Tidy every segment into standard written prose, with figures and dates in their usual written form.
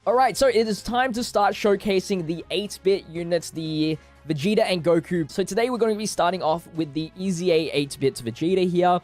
Alright, so it is time to start showcasing the 8-bit units, the Vegeta and Goku. So today we're going to be starting off with the EZA 8-bit Vegeta here.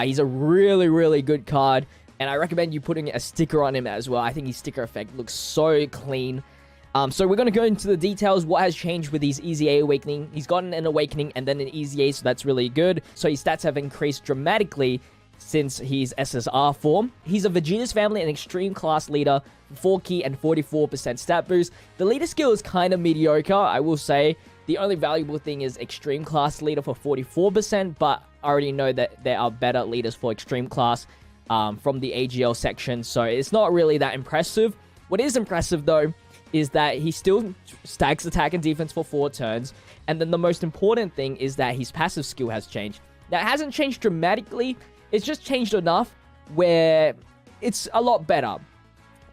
He's a really good card, and I recommend you putting a sticker on him as well. I think his sticker effect looks so clean. So we're going to go into the details, what has changed with his EZA Awakening. He's gotten an Awakening and then an EZA, so that's really good. So his stats have increased dramatically since his SSR form. He's a Vegeta's family and extreme class leader, 4 key and 44% stat boost. The leader skill is kind of mediocre, I will say. The only valuable thing is extreme class leader for 44%, but I already know that there are better leaders for extreme class from the AGL section, so it's not really that impressive. What is impressive though is that he still stacks attack and defense for 4 turns, and then the most important thing is that his passive skill has changed. Now, it hasn't changed dramatically, it's just changed enough where it's a lot better.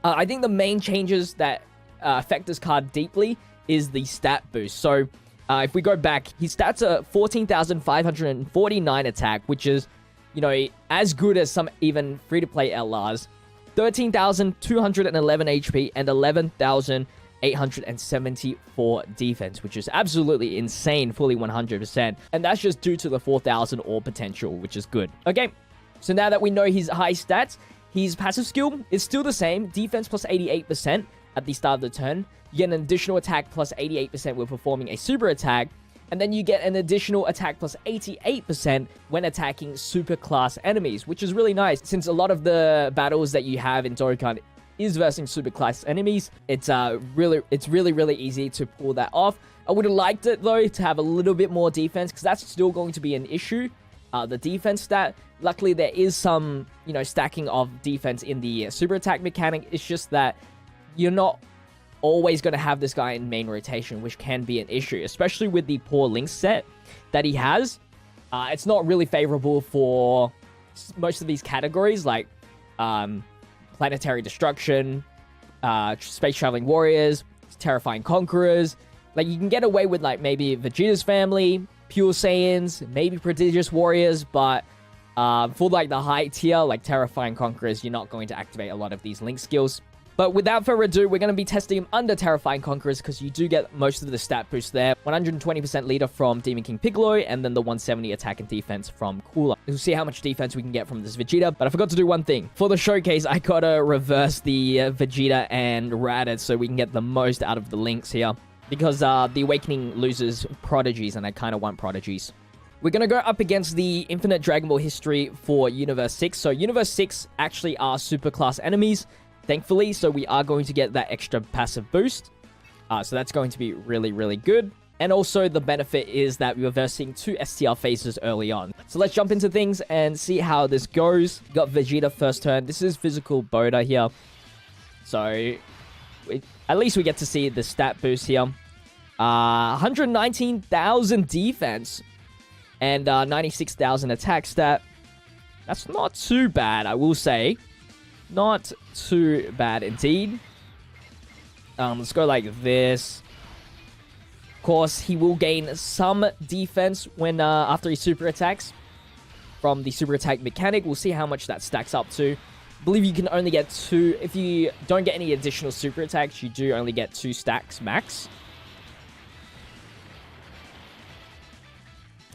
I think the main changes that affect this card deeply is the stat boost. So, if we go back, his stats are 14,549 attack, which is, you know, as good as some even free-to-play LRs. 13,211 HP and 11,874 defense, which is absolutely insane, fully 100%. And that's just due to the 4,000 ore potential, which is good. Okay, so now that we know his high stats, his passive skill is still the same. Defense plus 88% at the start of the turn. You get an additional attack plus 88% when performing a super attack. And then you get an additional attack plus 88% when attacking super class enemies, which is really nice since a lot of the battles that you have in Dokkan is versing super class enemies. It's really easy to pull that off. I would have liked it though to have a little bit more defense, because that's still going to be an issue. The defense stat, luckily there is some, you know, stacking of defense in the super attack mechanic. It's just that you're not always going to have this guy in main rotation, which can be an issue, especially with the poor link set that he has. It's not really favorable for most of these categories, like planetary destruction, space traveling warriors, terrifying conquerors. Like, you can get away with like maybe Vegeta's family, pure Saiyans, maybe prodigious warriors, but for like the high tier, like terrifying conquerors, you're not going to activate a lot of these link skills. But without further ado, we're going to be testing him under Terrifying Conquerors, because you do get most of the stat boost there. 120% leader from Demon King Piccolo, and then the 170 attack and defense from Cooler. We'll see how much defense we can get from this Vegeta, but I forgot to do one thing. For the showcase, I gotta reverse the Vegeta and Raditz so we can get the most out of the links here. Because the Awakening loses Prodigies, and I kind of want Prodigies. We're going to go up against the Infinite Dragon Ball history for Universe 6. So Universe 6 actually are super class enemies, thankfully, so we are going to get that extra passive boost. So that's going to be really good. And also the benefit is that we're versing 2 STR phases early on. So let's jump into things and see how this goes. Got Vegeta first turn. This is physical Boda here. So at least we get to see the stat boost here. 119,000 defense and 96,000 attack stat. That's not too bad, I will say. Not too bad indeed. Let's go like this. Of course, he will gain some defense when after he super attacks from the super attack mechanic. We'll see how much that stacks up to. I believe you can only get 2. If you don't get any additional super attacks, you do only get 2 stacks max.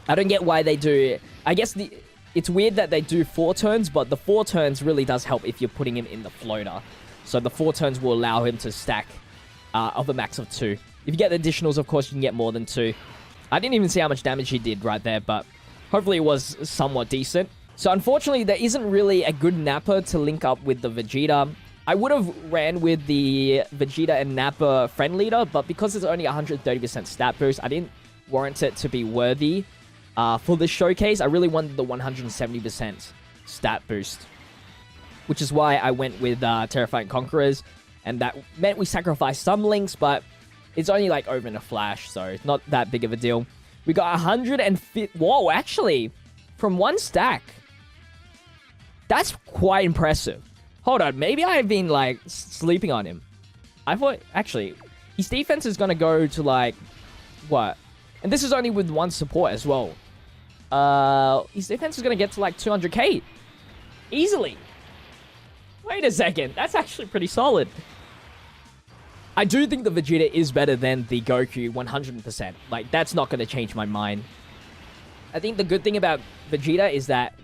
I don't get why they do. I guess it's weird that they do 4 turns, but the 4 turns really does help if you're putting him in the floater. So the 4 turns will allow him to stack of a max of 2. If you get the additionals, of course, you can get more than 2. I didn't even see how much damage he did right there, but hopefully it was somewhat decent. So unfortunately, there isn't really a good Nappa to link up with the Vegeta. I would have ran with the Vegeta and Nappa friend leader, but because it's only 130% stat boost, I didn't warrant it to be worthy. For this showcase, I really wanted the 170% stat boost, which is why I went with Terrifying Conquerors, and that meant we sacrificed some links, but it's only like over in a flash, so it's not that big of a deal. We got 150... Whoa, actually, from 1 stack. That's quite impressive. Hold on, maybe I've been like sleeping on him. I thought, actually, his defense is going to go to like, what? And this is only with 1 support as well. His defense is going to get to like 200k. Easily. Wait a second. That's actually pretty solid. I do think the Vegeta is better than the Goku 100%. Like, that's not going to change my mind. I think the good thing about Vegeta is that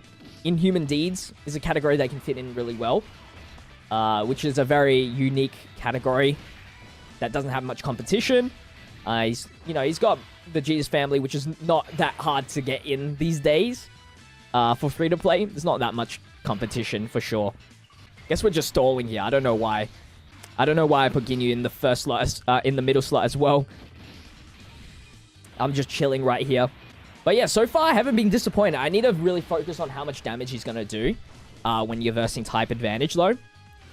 Inhuman Deeds is a category that can fit in really well, which is a very unique category that doesn't have much competition. He's got Vegeta's family, which is not that hard to get in these days for free-to-play. There's not that much competition, for sure. Guess we're just stalling here. I don't know why. I don't know why I put Ginyu in the first slot, in the middle slot as well. I'm just chilling right here. But yeah, so far I haven't been disappointed. I need to really focus on how much damage he's going to do when you're versing type advantage, though.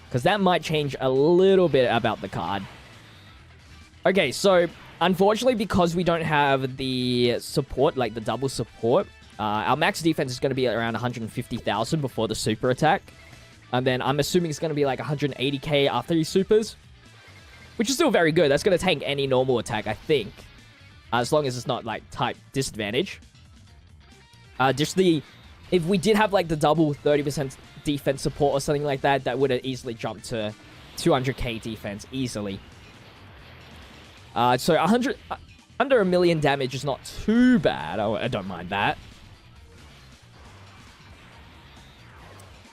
Because that might change a little bit about the card. Okay, so unfortunately, because we don't have the support, like the double support, our max defense is going to be around 150,000 before the super attack. And then I'm assuming it's going to be like 180k after he supers. Which is still very good. That's going to tank any normal attack, I think. As long as it's not like type disadvantage. If we did have like the double 30% defense support or something like that, that would have easily jumped to 200k defense easily. So 100, under a million damage is not too bad. I don't mind that.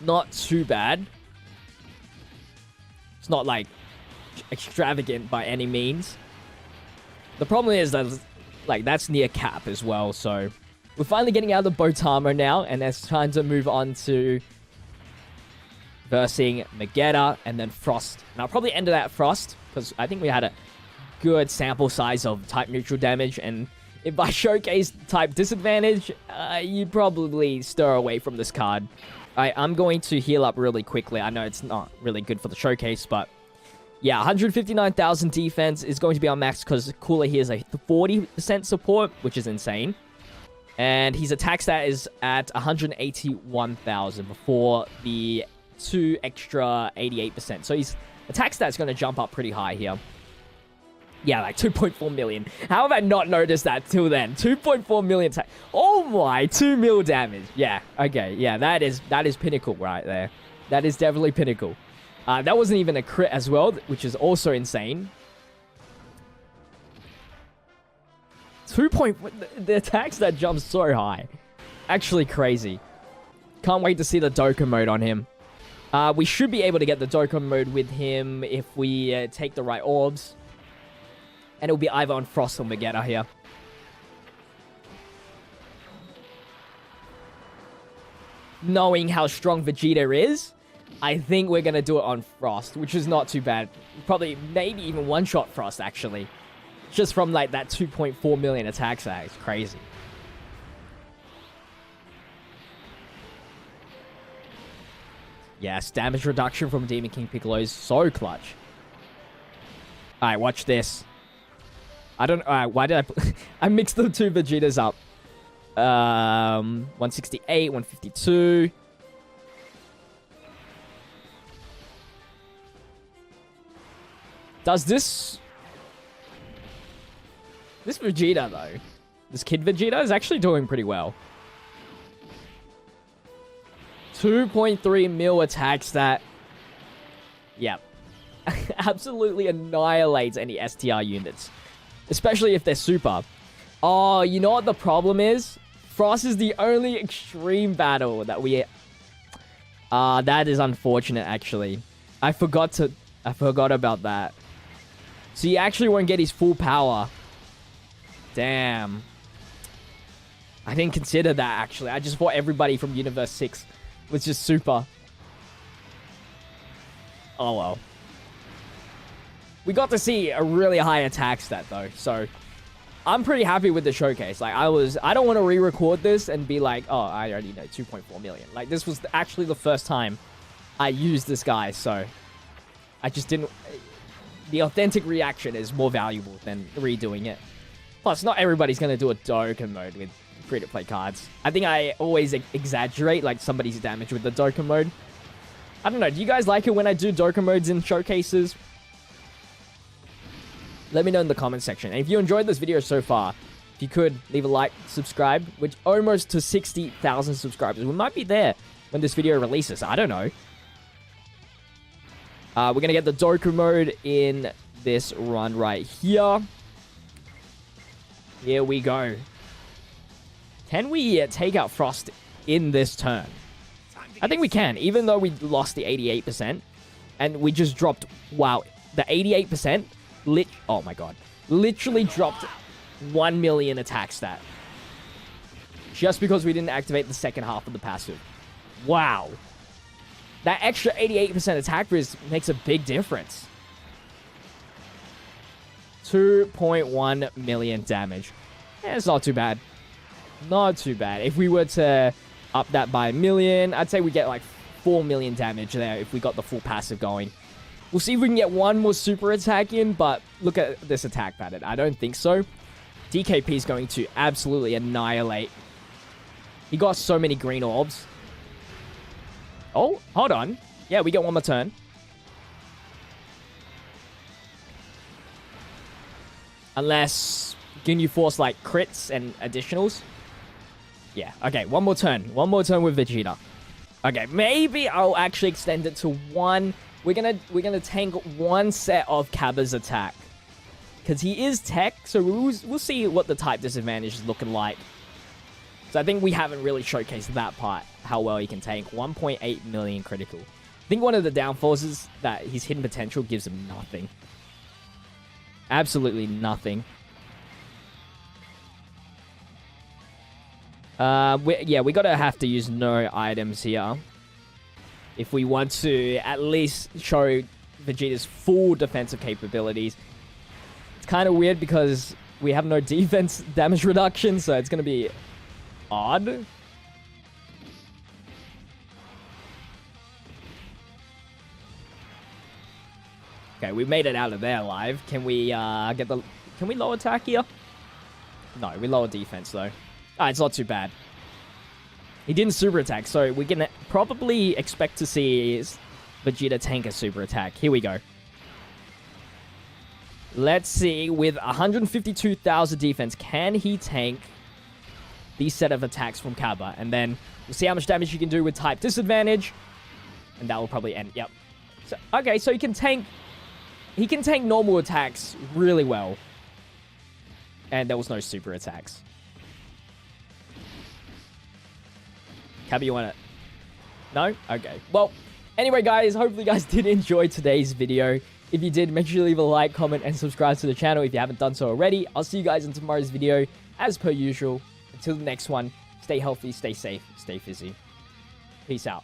Not too bad. It's not like extravagant by any means. The problem is that like that's near cap as well. So we're finally getting out of the Botamo now, and it's time to move on to versing Vegeta and then Frost. And I'll probably end it at Frost because I think we had a good sample size of type neutral damage, and if I showcase type disadvantage, you'd probably stir away from this card. I'm going to heal up really quickly. I know it's not really good for the showcase, but yeah, 159,000 defense is going to be on max because Cooler here is a 40% support, which is insane. And his attack stat is at 181,000 before the 2 extra 88%. So his attack stat is going to jump up pretty high here. Yeah, like 2.4 million. How have I not noticed that till then? 2.4 million attack. Oh my, 2 mil damage. Yeah, okay. Yeah, that is pinnacle right there. That is definitely pinnacle. That wasn't even a crit as well, which is also insane. The attacks that jump so high. Actually crazy. Can't wait to see the Dokkan mode on him. We should be able to get the Dokkan mode with him if we take the right orbs. And it'll be either on Frost or Vegeta here. Knowing how strong Vegeta is, I think we're going to do it on Frost, which is not too bad. Probably, maybe even one-shot Frost, actually. Just from, like, that 2.4 million attack stat. It's crazy. Yes, damage reduction from Demon King Piccolo is so clutch. Alright, watch this. I don't... why did I... I mixed the two Vegetas up. 168, 152... Does this... This Vegeta, though. This Kid Vegeta is actually doing pretty well. 2.3 mil attack stat. Yep. Absolutely annihilates any STR units. Especially if they're super. Oh, you know what the problem is? Frost is the only extreme battle that we... that is unfortunate, actually. I forgot about that. So he actually won't get his full power. Damn. I didn't consider that, actually. I just thought everybody from Universe 6 was just super. Oh, well. We got to see a really high attack stat, though. So, I'm pretty happy with the showcase. Like, I don't want to re-record this and be like, oh, I already know 2.4 million. Like, this was actually the first time I used this guy, so... I just didn't... The authentic reaction is more valuable than redoing it. Plus, not everybody's going to do a Dokkan mode with free-to-play cards. I think I always exaggerate, like, somebody's damage with the Dokkan mode. I don't know. Do you guys like it when I do Dokkan modes in showcases? Let me know in the comment section. And if you enjoyed this video so far, if you could, leave a like, subscribe, which almost to 60,000 subscribers. We might be there when this video releases. I don't know. We're going to get the Dokkan mode in this run right here. Here we go. Can we take out Frost in this turn? I think we can, even though we lost the 88%. And we just dropped, wow, the 88%, oh my god. Literally dropped 1 million attack stat. Just because we didn't activate the second half of the passive. Wow. That extra 88% attack risk makes a big difference. 2.1 million damage. Yeah, it's not too bad. Not too bad. If we were to up that by 1 million, I'd say we get like 4 million damage there if we got the full passive going. We'll see if we can get one more super attack in, but look at this attack pattern. I don't think so. DKP is going to absolutely annihilate. He got so many green orbs. Oh, hold on. Yeah, we get one more turn. Unless Ginyu Force like crits and additionals. Yeah, okay, one more turn. One more turn with Vegeta. Okay, maybe I'll actually extend it to one. We're gonna tank one set of Cabba's attack. Because he is tech, so we'll see what the type disadvantage is looking like. So I think we haven't really showcased that part, how well he can tank. 1.8 million critical. I think one of the downfalls is that his hidden potential gives him nothing. Absolutely nothing. We gotta have to use no items here. If we want to at least show Vegeta's full defensive capabilities. It's kind of weird because we have no defense damage reduction, so it's gonna be odd. Okay, we made it out of there alive. Can we Can we low attack here? No, we lower defense though. It's not too bad. He didn't super attack, so we can probably expect to see Vegeta tank a super attack. Here we go. Let's see, with 152,000 defense, can he tank these set of attacks from Cabba? And then we'll see how much damage he can do with type disadvantage. And that will probably end. Yep. So, okay, so he can tank normal attacks really well. And there was no super attacks. Cabba, you want it? No? Okay. Well, anyway, guys, hopefully you guys did enjoy today's video. If you did, make sure you leave a like, comment, and subscribe to the channel if you haven't done so already. I'll see you guys in tomorrow's video, as per usual. Until the next one, stay healthy, stay safe, stay fizzy. Peace out.